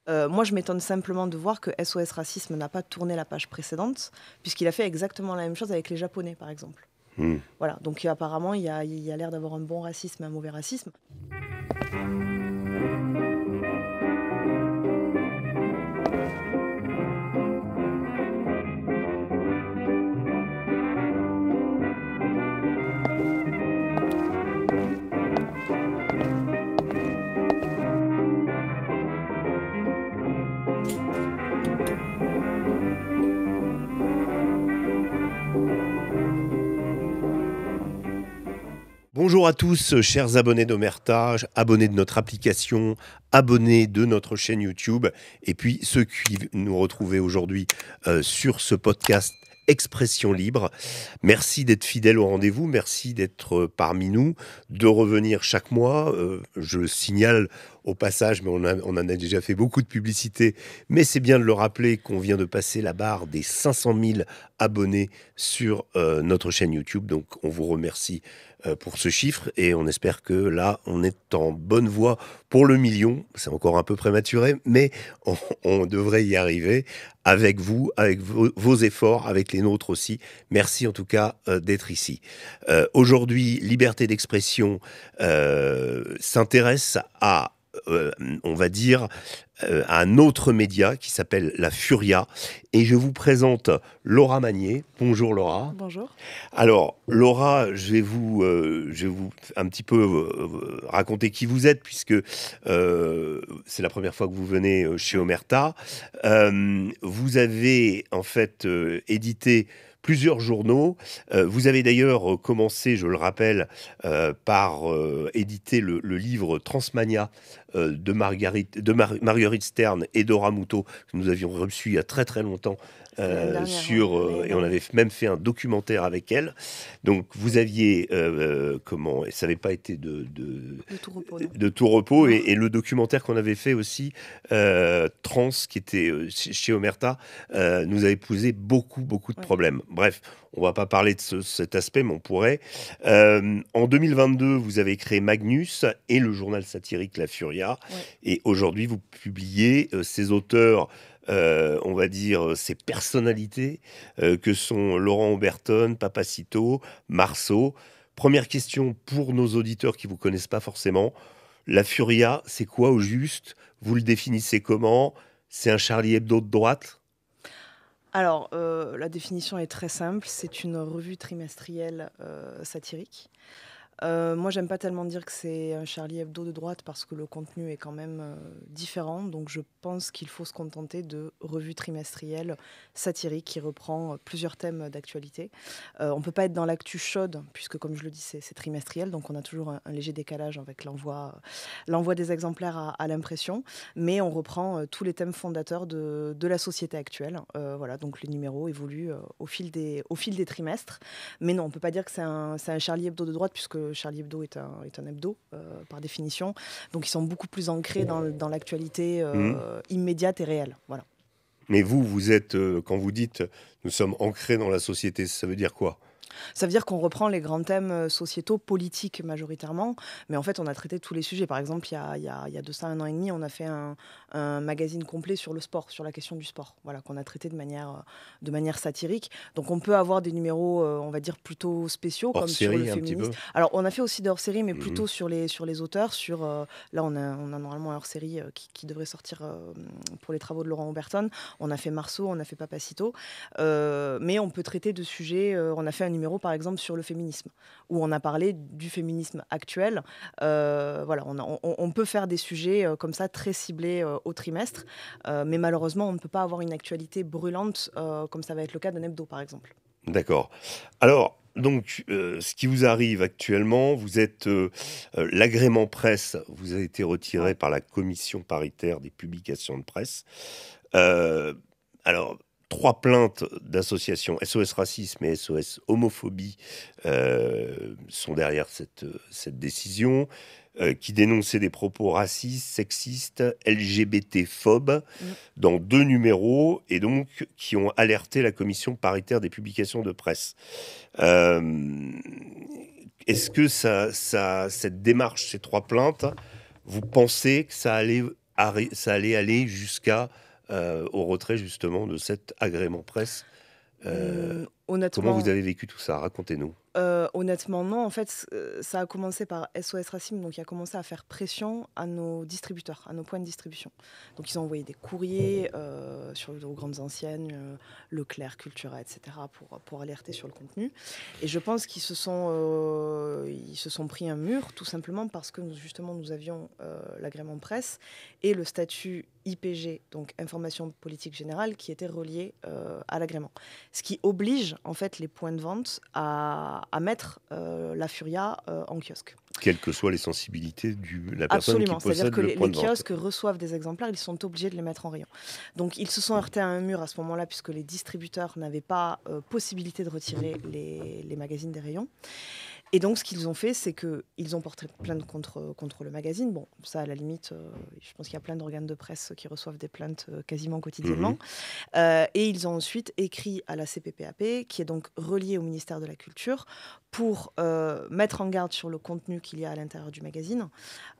Moi, je m'étonne simplement de voir que SOS Racisme n'a pas tourné la page précédente, puisqu'il a fait exactement la même chose avec les Japonais, par exemple. Mmh. Voilà, donc apparemment, il y a l'air d'avoir un bon racisme et un mauvais racisme. Bonjour à tous, chers abonnés d'Omerta, abonnés de notre application, abonnés de notre chaîne YouTube, et puis ceux qui nous retrouvaient aujourd'hui sur ce podcast Expression Libre. Merci d'être fidèles au rendez-vous, merci d'être parmi nous, de revenir chaque mois. Je signale au passage, mais on en a déjà fait beaucoup de publicité, mais c'est bien de le rappeler qu'on vient de passer la barre des 500 000 abonnés sur notre chaîne YouTube, donc on vous remercie pour ce chiffre et on espère que là on est en bonne voie pour le million. C'est encore un peu prématuré, mais on devrait y arriver avec vous, avec vos efforts, avec les nôtres aussi. Merci en tout cas d'être ici. Aujourd'hui, Liberté d'expression s'intéresse à on va dire, à un autre média qui s'appelle La Furia. Et je vous présente Laura Magnier. Bonjour Laura. Bonjour. Alors, Laura, je vais vous un petit peu raconter qui vous êtes, puisque c'est la première fois que vous venez chez Omerta. Vous avez en fait édité plusieurs journaux. Vous avez d'ailleurs commencé, je le rappelle, par éditer le livre Transmania de Marguerite Stern et Dora Muto, que nous avions reçu il y a très très longtemps C'était l'année dernière, ouais, l'année et on avait dernière. même fait un documentaire avec elle. Donc vous aviez comment, et ça n'avait pas été De tout repos, non. de tout repos, Non. et le documentaire qu'on avait fait aussi, Trans, qui était chez Omerta, nous avait posé beaucoup de Ouais. problèmes. Bref, on va pas parler de cet aspect, mais on pourrait. En 2022, vous avez créé Magnus et le journal satirique La Furia, Ouais. et aujourd'hui vous publiez ces auteurs, on va dire, ces personnalités que sont Laurent Oberton, Papacito, Marceau. Première question pour nos auditeurs qui ne vous connaissent pas forcément. La Furia, c'est quoi au juste? Vous le définissez comment? C'est un Charlie Hebdo de droite? Alors, la définition est très simple, c'est une revue trimestrielle satirique. Moi, j'aime pas tellement dire que c'est un Charlie Hebdo de droite parce que le contenu est quand même différent. Donc, je pense qu'il faut se contenter de revue trimestrielle satirique qui reprend plusieurs thèmes d'actualité. On peut pas être dans l'actu chaude puisque, comme je le dis, c'est trimestriel. Donc, on a toujours un léger décalage avec l'envoi des exemplaires à l'impression. Mais on reprend tous les thèmes fondateurs de la société actuelle. Voilà, donc les numéros évoluent au fil des trimestres. Mais non, on ne peut pas dire que c'est un Charlie Hebdo de droite, puisque Charlie Hebdo est un hebdo, par définition. Donc, ils sont beaucoup plus ancrés dans l'actualité Mhm. immédiate et réelle. Voilà. Mais vous êtes, quand vous dites nous sommes ancrés dans la société, ça veut dire quoi? Ça veut dire qu'on reprend les grands thèmes sociétaux, politiques majoritairement, mais en fait, on a traité tous les sujets. Par exemple, il y a de ça 1 an et demi, on a fait un magazine complet sur le sport, sur la question du sport, voilà, qu'on a traité de manière satirique. Donc, on peut avoir des numéros, on va dire, plutôt spéciaux, Hors comme sur le série un petit féminisme. peu? Alors, on a fait aussi des hors-séries, mais Mhm. plutôt sur les auteurs. Là, on a normalement un hors-série qui devrait sortir pour les travaux de Laurent Oberton. On a fait Marceau, on a fait Papacito. Mais on peut traiter de sujets. On a fait un numéro, par exemple, sur le féminisme, où on a parlé du féminisme actuel. Voilà, on peut faire des sujets comme ça, très ciblés au trimestre. Mais malheureusement, on ne peut pas avoir une actualité brûlante, comme ça va être le cas d'un hebdo, par exemple. D'accord. Alors, donc, ce qui vous arrive actuellement, vous êtes l'agrément presse, vous a été retiré Ouais. par la commission paritaire des publications de presse. Euh, alors, 3 plaintes d'associations SOS Racisme et SOS Homophobie sont derrière cette décision, qui dénonçait des propos racistes, sexistes, LGBT-phobes Mm. dans 2 numéros, et donc qui ont alerté la commission paritaire des publications de presse. Euh, Est-ce que cette démarche, ces 3 plaintes, vous pensez que ça allait ça allait aller jusqu'à au retrait justement de cet agrément presse. Comment vous Honnêtement, avez vécu tout ça? Racontez-nous. honnêtement, non. En fait, ça a commencé par SOS Racisme, donc qui a commencé à faire pression à nos distributeurs, à nos points de distribution. Donc ils ont envoyé des courriers aux grandes enseignes, Leclerc, Cultura, etc., pour alerter sur le contenu. Et je pense ils se sont pris un mur, tout simplement parce que justement, nous avions l'agrément presse et le statut IPG, donc Information Politique Générale, qui était relié à l'agrément. Ce qui oblige en fait les points de vente à mettre la Furia en kiosque. Quelles que soient les sensibilités de la personne qui Absolument, c'est-à-dire possède que le point les de vente. kiosques reçoivent des exemplaires, ils sont obligés de les mettre en rayon. Donc ils se sont heurtés à un mur à ce moment-là, puisque les distributeurs n'avaient pas possibilité de retirer les magazines des rayons. Et donc, ce qu'ils ont fait, c'est qu'ils ont porté plainte contre le magazine. Bon, ça, à la limite, je pense qu'il y a plein d'organes de presse qui reçoivent des plaintes quasiment quotidiennement. Et ils ont ensuite écrit à la CPPAP, qui est donc reliée au ministère de la Culture, pour mettre en garde sur le contenu qu'il y a à l'intérieur du magazine.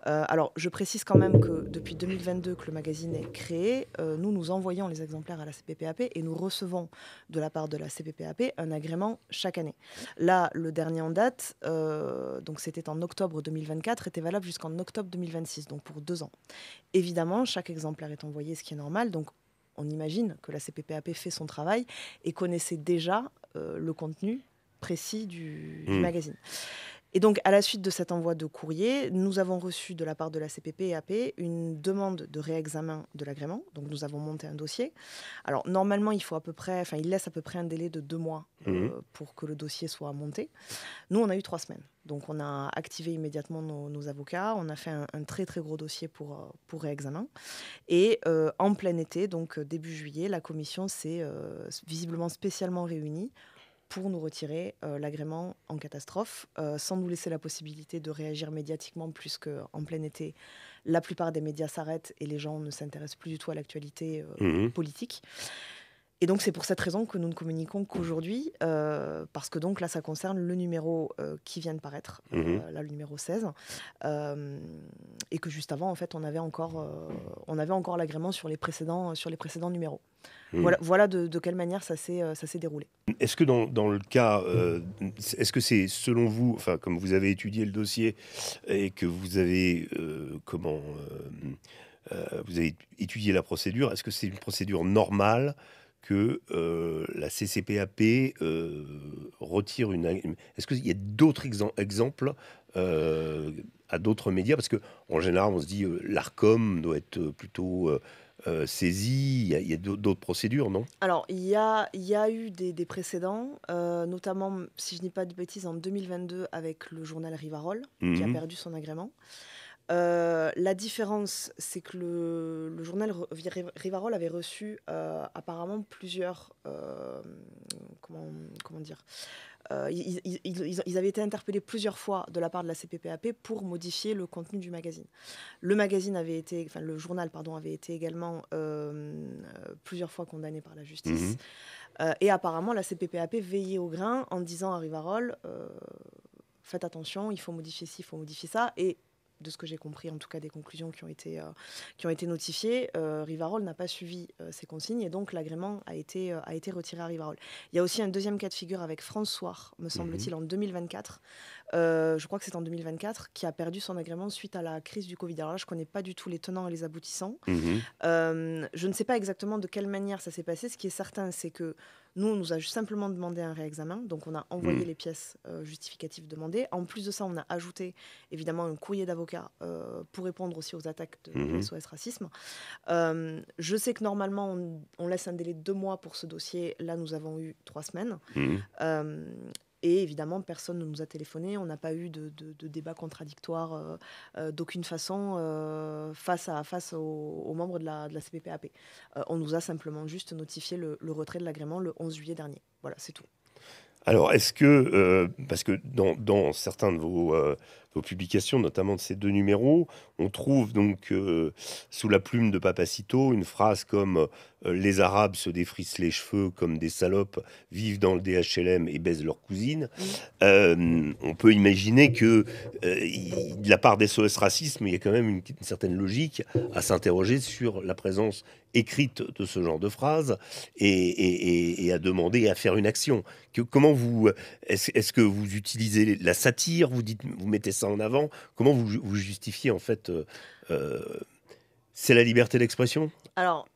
Alors, je précise quand même que depuis 2022 que le magazine est créé, nous envoyons les exemplaires à la CPPAP et nous recevons de la part de la CPPAP un agrément chaque année. Là, le dernier en date, donc c'était en octobre 2024, était valable jusqu'en octobre 2026, donc pour 2 ans. Évidemment, chaque exemplaire est envoyé, ce qui est normal, donc on imagine que la CPPAP fait son travail et connaissait déjà le contenu précis du magazine. Et donc, à la suite de cet envoi de courrier, nous avons reçu de la part de la CPPAP une demande de réexamen de l'agrément. Donc, nous avons monté un dossier. Alors, normalement, il laisse à peu près un délai de 2 mois pour que le dossier soit monté. Nous, on a eu 3 semaines. Donc, on a activé immédiatement nos avocats. On a fait un très, très gros dossier pour réexamen. Et en plein été, donc début juillet, la commission s'est visiblement spécialement réunie pour nous retirer l'agrément en catastrophe, sans nous laisser la possibilité de réagir médiatiquement, puisqu'en plein été, la plupart des médias s'arrêtent et les gens ne s'intéressent plus du tout à l'actualité politique. Et donc c'est pour cette raison que nous ne communiquons qu'aujourd'hui, parce que donc là ça concerne le numéro qui vient de paraître, là le numéro 16, et que juste avant en fait on avait encore l'agrément sur les précédents numéros. Voilà de quelle manière ça s'est déroulé. Est-ce que dans le cas, est-ce que c'est selon vous, enfin comme vous avez étudié le dossier et que vous avez vous avez étudié la procédure, est-ce que c'est une procédure normale que la CCPAP retire Est-ce qu'il y a d'autres exemples à d'autres médias? Parce qu'en général, on se dit l'ARCOM doit être plutôt saisi. Il y a d'autres procédures, non? Alors, il y a eu des précédents, notamment, si je dis pas de bêtises, en 2022 avec le journal Rivarol, qui a perdu son agrément. La différence, c'est que le journal Rivarol avait reçu apparemment plusieurs... comment dire ils avaient été interpellés plusieurs fois de la part de la CPPAP pour modifier le contenu du magazine. Le journal avait été également plusieurs fois condamné par la justice. Et apparemment, la CPPAP veillait au grain en disant à Rivarol faites attention, il faut modifier ci, il faut modifier ça. Et de ce que j'ai compris, en tout cas des conclusions qui ont été notifiées, Rivarol n'a pas suivi ces consignes et donc l'agrément a été retiré à Rivarol. Il y a aussi un deuxième cas de figure avec France Soir, me semble-t-il, en 2024. Je crois que c'est en 2024, qui a perdu son agrément suite à la crise du Covid. Alors là, je ne connais pas du tout les tenants et les aboutissants. Je ne sais pas exactement de quelle manière ça s'est passé. Ce qui est certain, c'est que nous, on nous a simplement demandé un réexamen. Donc, on a envoyé les pièces justificatives demandées. En plus de ça, on a ajouté, évidemment, un courrier d'avocat pour répondre aussi aux attaques de SOS Racisme. Je sais que normalement, on laisse un délai de 2 mois pour ce dossier. Là, nous avons eu 3 semaines. Et évidemment, personne ne nous a téléphoné. On n'a pas eu de débat contradictoire d'aucune façon face aux membres de la CPPAP. On nous a simplement juste notifié le retrait de l'agrément le 11 juillet dernier. Voilà, c'est tout. Alors, est-ce que, parce que dans certains de vos publications, notamment de ces 2 numéros, on trouve donc, sous la plume de Papacito, une phrase comme, «Les Arabes se défrisent les cheveux comme des salopes, vivent dans le DHLM et baisent leurs cousines». Mmh. On peut imaginer que, de la part d'SOS Racisme, il y a quand même une certaine logique à s'interroger sur la présence écrite de ce genre de phrases et à demander à faire une action. Comment vous est-ce que vous utilisez la satire, vous mettez ça en avant? Comment vous justifiez en fait, c'est la liberté d'expression? Alors,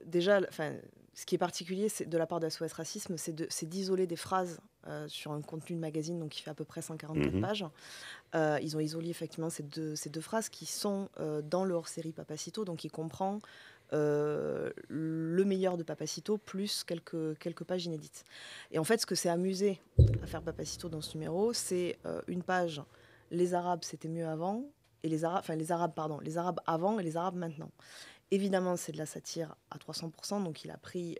déjà, enfin, ce qui est particulier, c'est de la part d'SOS Racisme, c'est d'isoler des phrases sur un contenu de magazine, donc qui fait à peu près 144 Mmh. pages. Ils ont isolé effectivement ces deux phrases qui sont dans le hors-série Papacito, donc il comprend le meilleur de Papacito plus quelques pages inédites. Et en fait, ce que c'est amusé à faire Papacito dans ce numéro, c'est une page les Arabes c'était mieux avant et les Arabes pardon, les Arabes avant et les Arabes maintenant. Évidemment, c'est de la satire à 300%, donc il a pris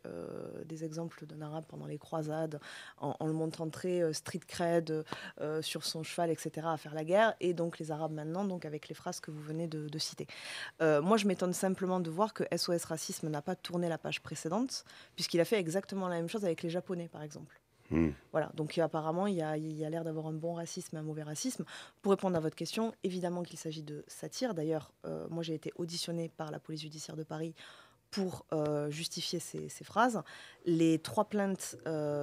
des exemples d'un arabe pendant les croisades, en le montrant très street cred, sur son cheval, etc., à faire la guerre, et donc les arabes maintenant, donc avec les phrases que vous venez de citer. Moi, je m'étonne simplement de voir que SOS Racisme n'a pas tourné la page précédente, puisqu'il a fait exactement la même chose avec les Japonais, par exemple. Mmh. Voilà, donc apparemment, il y a l'air d'avoir un bon racisme et un mauvais racisme. Pour répondre à votre question, évidemment qu'il s'agit de satire. D'ailleurs, moi, j'ai été auditionnée par la police judiciaire de Paris pour justifier ces phrases. Les 3 plaintes,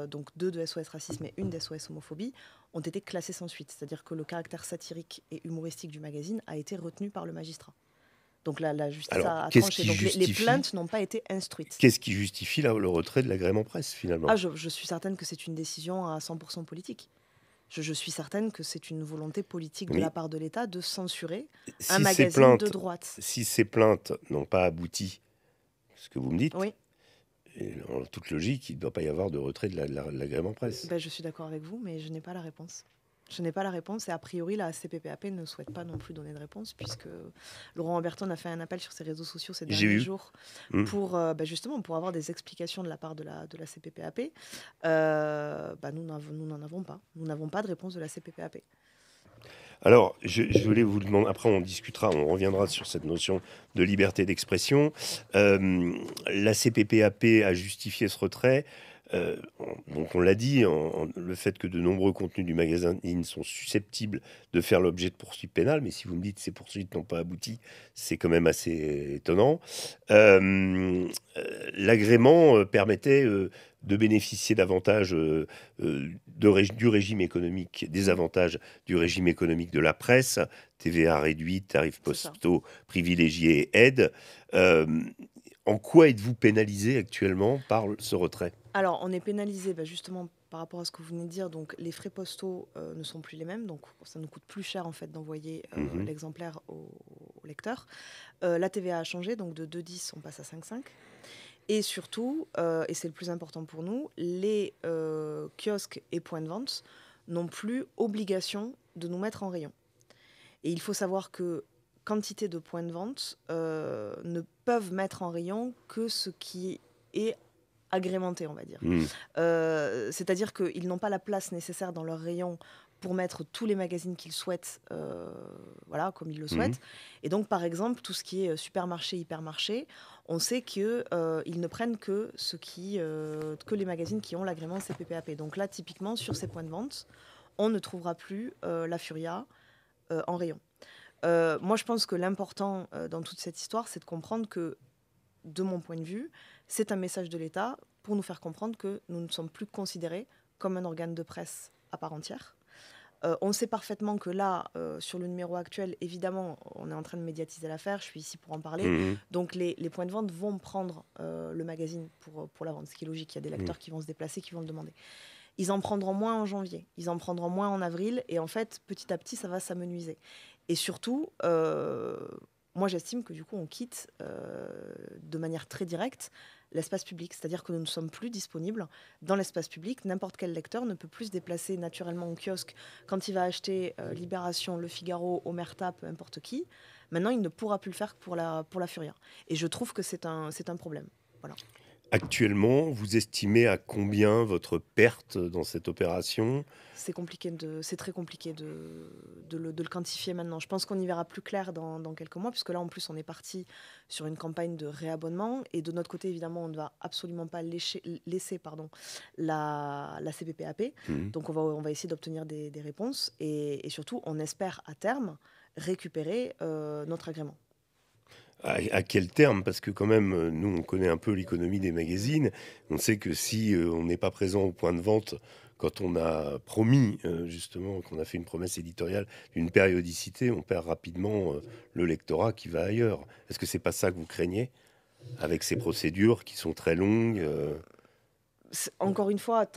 donc 2 de SOS Racisme et une d'SOS Homophobie, ont été classées sans suite. C'est-à-dire que le caractère satirique et humoristique du magazine a été retenu par le magistrat. Donc la justice Alors, a qu'est-ce tranché. qui Donc les justifie plaintes n'ont pas été instruites. qu'est-ce qui justifie là le retrait de l'agrément presse finalement? Ah, je suis certaine que c'est une décision à 100% politique. Je suis certaine que c'est une volonté politique de Mais la part de l'État de censurer un si ces magazine de plaintes droite. si ces plaintes n'ont pas abouti, ce que vous me dites, Oui, et en toute logique, il ne doit pas y avoir de retrait de l'agrément presse. ben, je suis d'accord avec vous, mais je n'ai pas la réponse. Je n'ai pas la réponse et a priori la CPPAP ne souhaite pas non plus donner de réponse puisque Laurent Humberton a fait un appel sur ses réseaux sociaux ces J'ai derniers vu. jours Mmh. pour justement pour avoir des explications de la part de la CPPAP. Nous n'en avons pas. Nous n'avons pas de réponse de la CPPAP. Alors, je voulais vous demander, après on discutera, on reviendra sur cette notion de liberté d'expression. La CPPAP a justifié ce retrait. Donc on l'a dit, le fait que de nombreux contenus du magazine sont susceptibles de faire l'objet de poursuites pénales, mais si vous me dites que ces poursuites n'ont pas abouti, c'est quand même assez étonnant. L'agrément permettait de bénéficier davantage du régime économique, des avantages du régime économique de la presse, TVA réduite, tarifs C'est ça. postaux privilégiés et aides. En quoi êtes-vous pénalisé actuellement par ce retrait? Alors, on est pénalisé justement par rapport à ce que vous venez de dire. Donc, les frais postaux ne sont plus les mêmes. Donc, ça nous coûte plus cher en fait d'envoyer Mhm. l'exemplaire au lecteur. La TVA a changé. Donc, de 2,10, on passe à 5,5. Et surtout, et c'est le plus important pour nous, les kiosques et points de vente n'ont plus obligation de nous mettre en rayon. Et il faut savoir que quantité de points de vente ne peuvent mettre en rayon que ce qui est agrémenté, on va dire. Mm. C'est-à-dire qu'ils n'ont pas la place nécessaire dans leur rayon pour mettre tous les magazines qu'ils souhaitent, voilà, comme ils le souhaitent. Et donc, par exemple, tout ce qui est supermarché, hypermarché, on sait qu'ils ne prennent que que les magazines qui ont l'agrément CPPAP. Donc là, typiquement, sur ces points de vente, on ne trouvera plus la Furia en rayon. Moi, je pense que l'important dans toute cette histoire, c'est de comprendre que, de mon point de vue, c'est un message de l'État pour nous faire comprendre que nous ne sommes plus considérés comme un organe de presse à part entière. On sait parfaitement que là, sur le numéro actuel, évidemment, on est en train de médiatiser l'affaire, je suis ici pour en parler. Mhm. Donc les points de vente vont prendre le magazine pour la vente, ce qui est logique, il y a des lecteurs qui vont se déplacer, qui vont le demander. Ils en prendront moins en janvier, ils en prendront moins en avril, et en fait, petit à petit, ça va s'amenuiser. Et surtout, moi j'estime que du coup, on quitte de manière très directe l'espace public, c'est-à-dire que nous ne sommes plus disponibles dans l'espace public. N'importe quel lecteur ne peut plus se déplacer naturellement au kiosque quand il va acheter Libération, Le Figaro, Omerta, peu importe qui. Maintenant, il ne pourra plus le faire pour la Furia. Et je trouve que c'est un problème. Voilà. Actuellement, vous estimez à combien votre perte dans cette opération? C'est très compliqué de le quantifier maintenant. Je pense qu'on y verra plus clair dans quelques mois, puisque là, en plus, on est parti sur une campagne de réabonnement. Et de notre côté, évidemment, on ne va absolument pas laisser la CPPAP. Mmh. Donc, on va essayer d'obtenir des réponses. Et surtout, on espère à terme récupérer notre agrément. À quel terme? Parce que quand même, nous, on connaît un peu l'économie des magazines. On sait que si, on n'est pas présent au point de vente quand on a promis, justement, qu'on a fait une promesse éditoriale d'une périodicité, on perd rapidement, le lectorat qui va ailleurs. Est-ce que c'est pas ça que vous craignez? Avec ces procédures qui sont très longues, Encore une fois,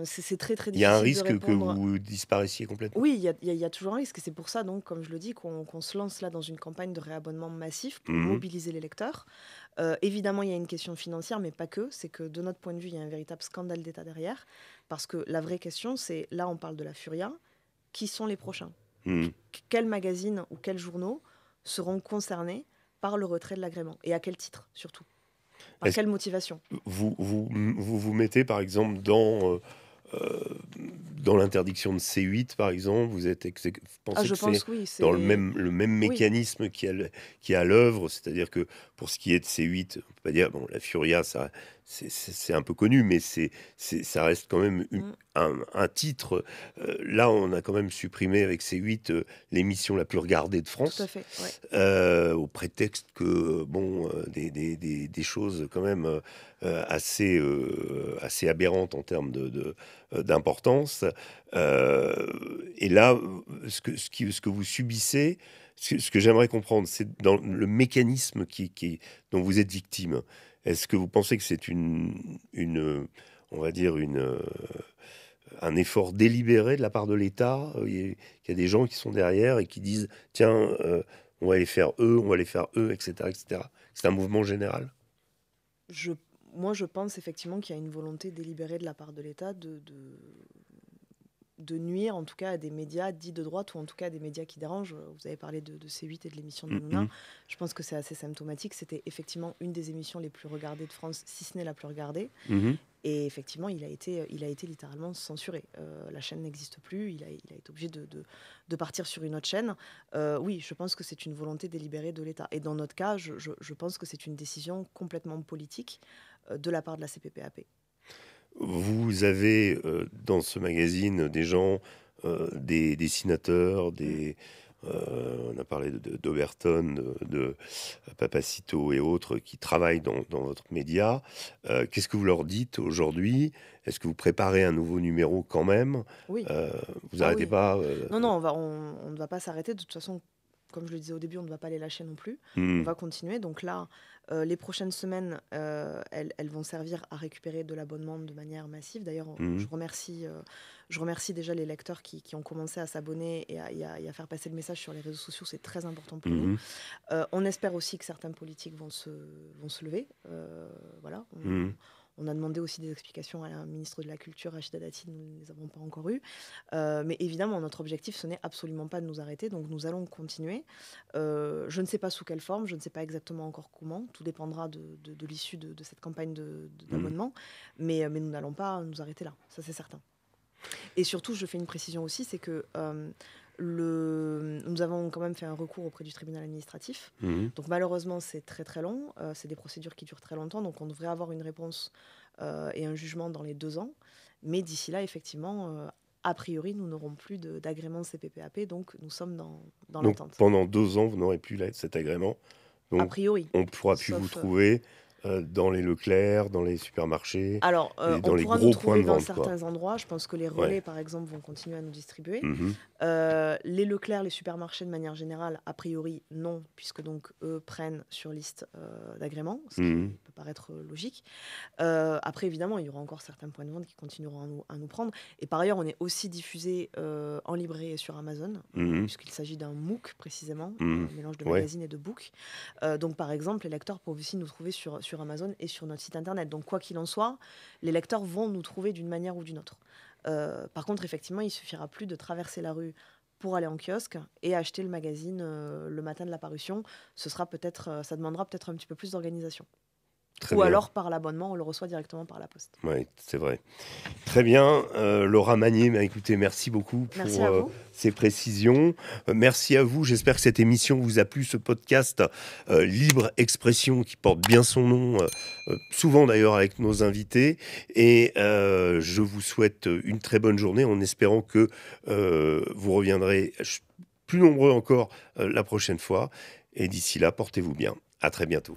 c'est très très il y a un difficile de risque que répondre. vous disparaissiez complètement? Oui, il y a toujours un risque. Et c'est pour ça, donc, comme je le dis, qu'on se lance là dans une campagne de réabonnement massif pour Mmh. mobiliser les lecteurs. Évidemment, il y a une question financière, mais pas que. C'est que de notre point de vue, il y a un véritable scandale d'État derrière. Parce que la vraie question, c'est, là, on parle de la Furia. Qui sont les prochains? Mmh. Quels magazines ou quels journaux seront concernés par le retrait de l'agrément? Et à quel titre, surtout? Par Est-ce quelle motivation? vous mettez, par exemple, Heu, dans l'interdiction de C8, par exemple, vous Ah, pensez je que c'est pense, oui, dans c'est... le même Oui. mécanisme qui est à l'œuvre? C'est-à-dire que pour ce qui est de C8, on peut pas dire bon, la Furia, ça c'est un peu connu, mais ça reste quand même u Mm, un titre. Là, on a quand même supprimé avec C8, l'émission la plus regardée de tout à France, fait, ouais. au prétexte que, bon, des choses quand même, assez aberrantes en termes d'importance. Et là, ce que vous subissez, ce que j'aimerais comprendre, c'est dans le mécanisme dont vous êtes victime. Est-ce que vous pensez que c'est on va dire, un effort délibéré de la part de l'État? Il y a des gens qui sont derrière et qui disent, tiens, on va les faire eux, on va les faire eux, etc., etc. C'est un mouvement général? Je, Moi, je pense effectivement qu'il y a une volonté délibérée de la part de l'État de nuire, en tout cas, à des médias dits de droite, ou en tout cas à des médias qui dérangent. Vous avez parlé de C8 et de l'émission de Hanouna. Mhm, Je pense que c'est assez symptomatique. C'était effectivement une des émissions les plus regardées de France, si ce n'est la plus regardée. mhm. Et effectivement, il a été littéralement censuré. La chaîne n'existe plus. Il a été obligé de partir sur une autre chaîne. Oui, je pense que c'est une volonté délibérée de l'État. Et dans notre cas, je pense que c'est une décision complètement politique de la part de la CPPAP. Vous avez, dans ce magazine, des gens, des dessinateurs, Mm. on a parlé d'Oberton, de Papacito et autres qui travaillent dans votre média. Qu'est-ce que vous leur dites aujourd'hui? Est-ce que vous préparez un nouveau numéro quand même? Oui. Heu, Vous Ah arrêtez oui. pas, Non, non, on ne va pas s'arrêter. De toute façon, comme je le disais au début, on ne va pas les lâcher non plus. On mmh, va continuer. Donc là, les prochaines semaines, elles vont servir à récupérer de l'abonnement de manière massive. D'ailleurs, mmh, je remercie déjà les lecteurs qui ont commencé à s'abonner et à faire passer le message sur les réseaux sociaux. C'est très important pour nous. mmh, On espère aussi que certains politiques vont se lever. Voilà. mmh. On a demandé aussi des explications à la ministre de la Culture, Rachida Dati, nous ne les avons pas encore eues. Mais évidemment, notre objectif, ce n'est absolument pas de nous arrêter, donc nous allons continuer. Je ne sais pas sous quelle forme, je ne sais pas exactement encore comment, tout dépendra de l'issue de cette campagne Mmh. d'abonnement, mais nous n'allons pas nous arrêter là, ça c'est certain. Et surtout, je fais une précision aussi, c'est que nous avons quand même fait un recours auprès du tribunal administratif. Mmh. Donc malheureusement, c'est très très long. C'est des procédures qui durent très longtemps. Donc on devrait avoir une réponse et un jugement dans les 2 ans. Mais d'ici là, effectivement, a priori, nous n'aurons plus d'agrément CPPAP. Donc nous sommes dans Donc l'attente. pendant 2 ans, vous n'aurez plus cet agrément. A Donc priori. on pourra plus vous Sauf... trouver, dans les Leclerc, dans les supermarchés Alors, et on dans les pourra nous gros points trouver de dans vente, quoi. certains endroits. Je pense que les Ouais. relais, par exemple, vont continuer à nous distribuer. Mmh. Les Leclerc, les supermarchés de manière générale, a priori non, puisque donc eux prennent sur liste d'agrément, ce qui Mmh. peut paraître logique. Après, évidemment, il y aura encore certains points de vente qui continueront à nous prendre. Et par ailleurs, on est aussi diffusé en librairie et sur Amazon, Mmh. puisqu'il s'agit d'un MOOC précisément, Mmh. un mélange de Ouais. magazine et de book. Donc, par exemple, les lecteurs peuvent aussi nous trouver sur Amazon et sur notre site internet. Donc, quoi qu'il en soit, les lecteurs vont nous trouver d'une manière ou d'une autre. Par contre, effectivement, il suffira plus de traverser la rue pour aller en kiosque et acheter le magazine le matin de la parution. Ça demandera peut-être un petit peu plus d'organisation. Très Ou bien. alors par l'abonnement, on le reçoit directement par la poste. Oui, c'est vrai. Très bien. Laura Magnier, écoutez, merci beaucoup Merci pour à vous. ces précisions. Merci à vous. J'espère que cette émission vous a plu, ce podcast Libre Expression qui porte bien son nom, souvent d'ailleurs avec nos invités. Et je vous souhaite une très bonne journée en espérant que vous reviendrez plus nombreux encore la prochaine fois. Et d'ici là, portez-vous bien. À très bientôt.